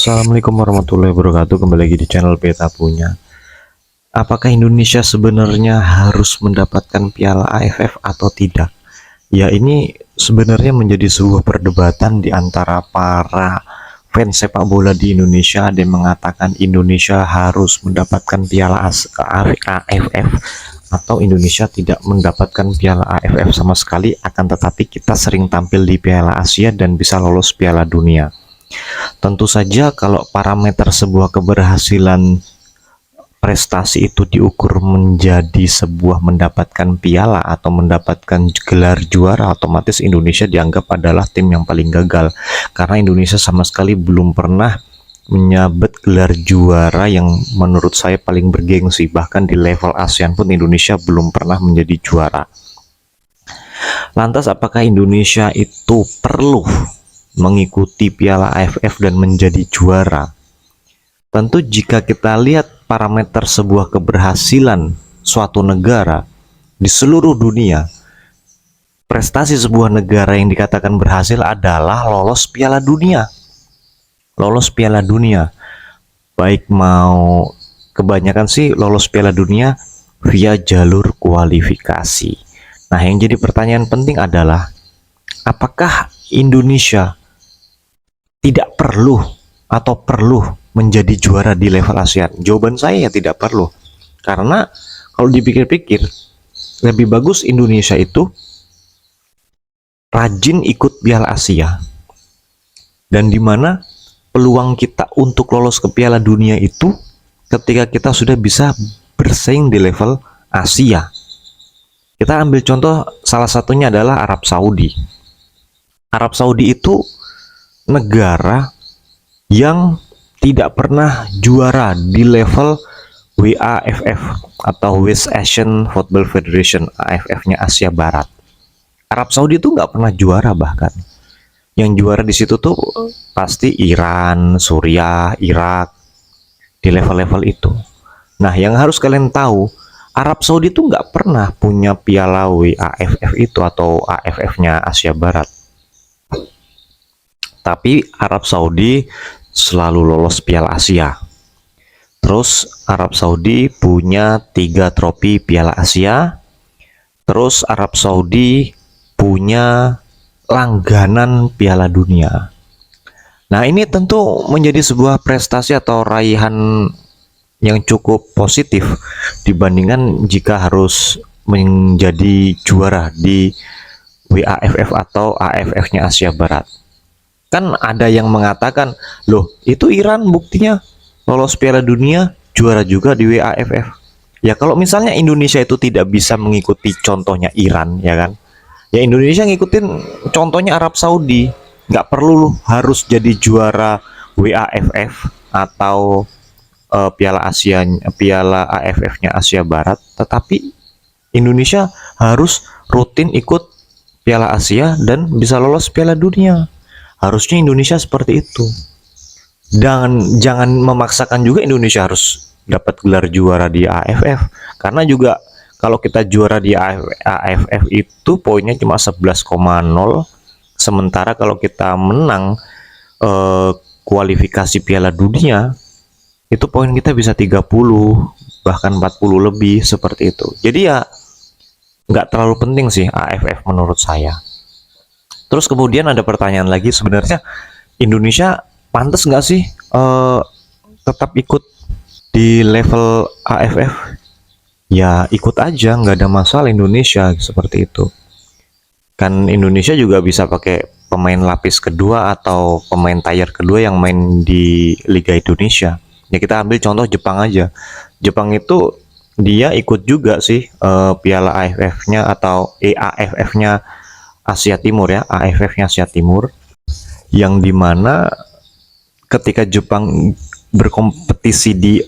Assalamualaikum warahmatullahi wabarakatuh. Kembali lagi di channel Beta Punya. Apakah Indonesia sebenarnya harus mendapatkan Piala AFF atau tidak? Ya, ini sebenarnya menjadi sebuah perdebatan di antara para fans sepak bola di Indonesia. Ada yang mengatakan Indonesia harus mendapatkan Piala AFF atau Indonesia tidak mendapatkan Piala AFF sama sekali, akan tetapi kita sering tampil di Piala Asia dan bisa lolos Piala Dunia. Tentu saja kalau parameter sebuah keberhasilan prestasi itu diukur menjadi sebuah mendapatkan piala atau mendapatkan gelar juara, otomatis Indonesia dianggap adalah tim yang paling gagal, karena Indonesia sama sekali belum pernah menyabet gelar juara yang menurut saya paling bergengsi. Bahkan di level ASEAN pun Indonesia belum pernah menjadi juara. Lantas apakah Indonesia itu perlu mengikuti Piala AFF dan menjadi juara? Tentu jika kita lihat parameter sebuah keberhasilan suatu negara di seluruh dunia, prestasi sebuah negara yang dikatakan berhasil adalah lolos Piala Dunia. Lolos Piala Dunia, baik mau kebanyakan sih lolos Piala Dunia via jalur kualifikasi. Nah, yang jadi pertanyaan penting adalah apakah Indonesia tidak perlu atau perlu menjadi juara di level ASEAN? Jawaban saya ya tidak perlu. Karena kalau dipikir-pikir, lebih bagus Indonesia itu rajin ikut Piala Asia. Dan dimana peluang kita untuk lolos ke Piala Dunia itu ketika kita sudah bisa bersaing di level Asia. Kita ambil contoh, salah satunya adalah Arab Saudi. Arab Saudi itu negara yang tidak pernah juara di level WAFF atau West Asian Football Federation, AFF-nya Asia Barat. Arab Saudi itu nggak pernah juara, bahkan yang juara di situ tuh pasti Iran, Suriah, Irak, di level-level itu. Nah, yang harus kalian tahu, Arab Saudi itu nggak pernah punya piala WAFF itu atau AFF-nya Asia Barat. Tapi Arab Saudi selalu lolos Piala Asia. Terus Arab Saudi punya 3 trofi Piala Asia. Terus Arab Saudi punya langganan Piala Dunia. Nah, ini tentu menjadi sebuah prestasi atau raihan yang cukup positif dibandingkan jika harus menjadi juara di WAFF atau AFF-nya Asia Barat. Kan ada yang mengatakan, loh itu Iran buktinya lolos Piala Dunia, juara juga di WAFF. Ya kalau misalnya Indonesia itu tidak bisa mengikuti contohnya Iran, ya kan, ya Indonesia ngikutin contohnya Arab Saudi. Nggak perlu harus jadi juara WAFF atau Piala Asia, Piala AFF-nya Asia Barat, tetapi Indonesia harus rutin ikut Piala Asia dan bisa lolos Piala Dunia. Harusnya Indonesia seperti itu. Dan jangan memaksakan juga Indonesia harus dapat gelar juara di AFF. Karena juga kalau kita juara di AFF itu poinnya cuma 11,0. Sementara kalau kita menang kualifikasi Piala Dunia, itu poin kita bisa 30, bahkan 40 lebih, seperti itu. Jadi ya nggak terlalu penting sih AFF menurut saya. Terus kemudian ada pertanyaan lagi, sebenarnya Indonesia pantas nggak sih tetap ikut di level AFF? Ya ikut aja, nggak ada masalah Indonesia seperti itu. Kan Indonesia juga bisa pakai pemain lapis kedua atau pemain tier kedua yang main di Liga Indonesia. Ya kita ambil contoh Jepang aja. Jepang itu dia ikut juga sih Piala AFF-nya atau AFF-nya Asia Timur, ya, AFF-nya Asia Timur, yang dimana ketika Jepang berkompetisi di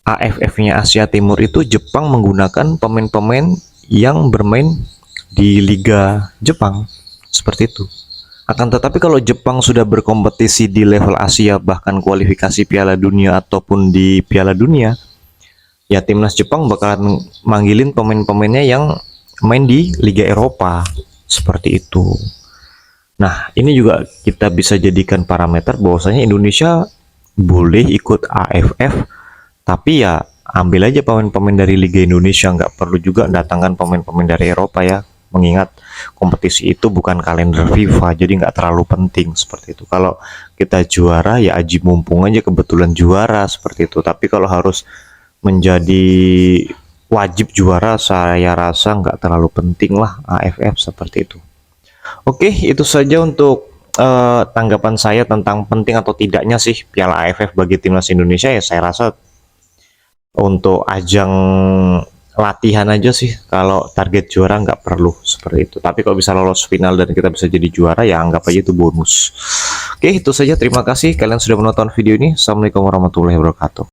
AFF-nya Asia Timur itu Jepang menggunakan pemain-pemain yang bermain di Liga Jepang, seperti itu. Akan tetapi kalau Jepang sudah berkompetisi di level Asia, bahkan kualifikasi Piala Dunia ataupun di Piala Dunia, ya timnas Jepang bakalan manggilin pemain-pemainnya yang main di Liga Eropa, seperti itu. Nah, ini juga kita bisa jadikan parameter bahwasanya Indonesia boleh ikut AFF, tapi ya ambil aja pemain-pemain dari Liga Indonesia, nggak perlu juga datangkan pemain-pemain dari Eropa ya, mengingat kompetisi itu bukan kalender FIFA, jadi nggak terlalu penting seperti itu. Kalau kita juara ya aji mumpung aja, kebetulan juara seperti itu. Tapi kalau harus menjadi wajib juara, saya rasa nggak terlalu penting lah AFF seperti itu. Oke, itu saja untuk tanggapan saya tentang penting atau tidaknya sih Piala AFF bagi timnas Indonesia. Ya saya rasa untuk ajang latihan aja sih, kalau target juara nggak perlu seperti itu. Tapi kalau bisa lolos final dan kita bisa jadi juara ya anggap aja itu bonus. Oke, itu saja, terima kasih kalian sudah menonton video ini. Assalamualaikum warahmatullahi wabarakatuh.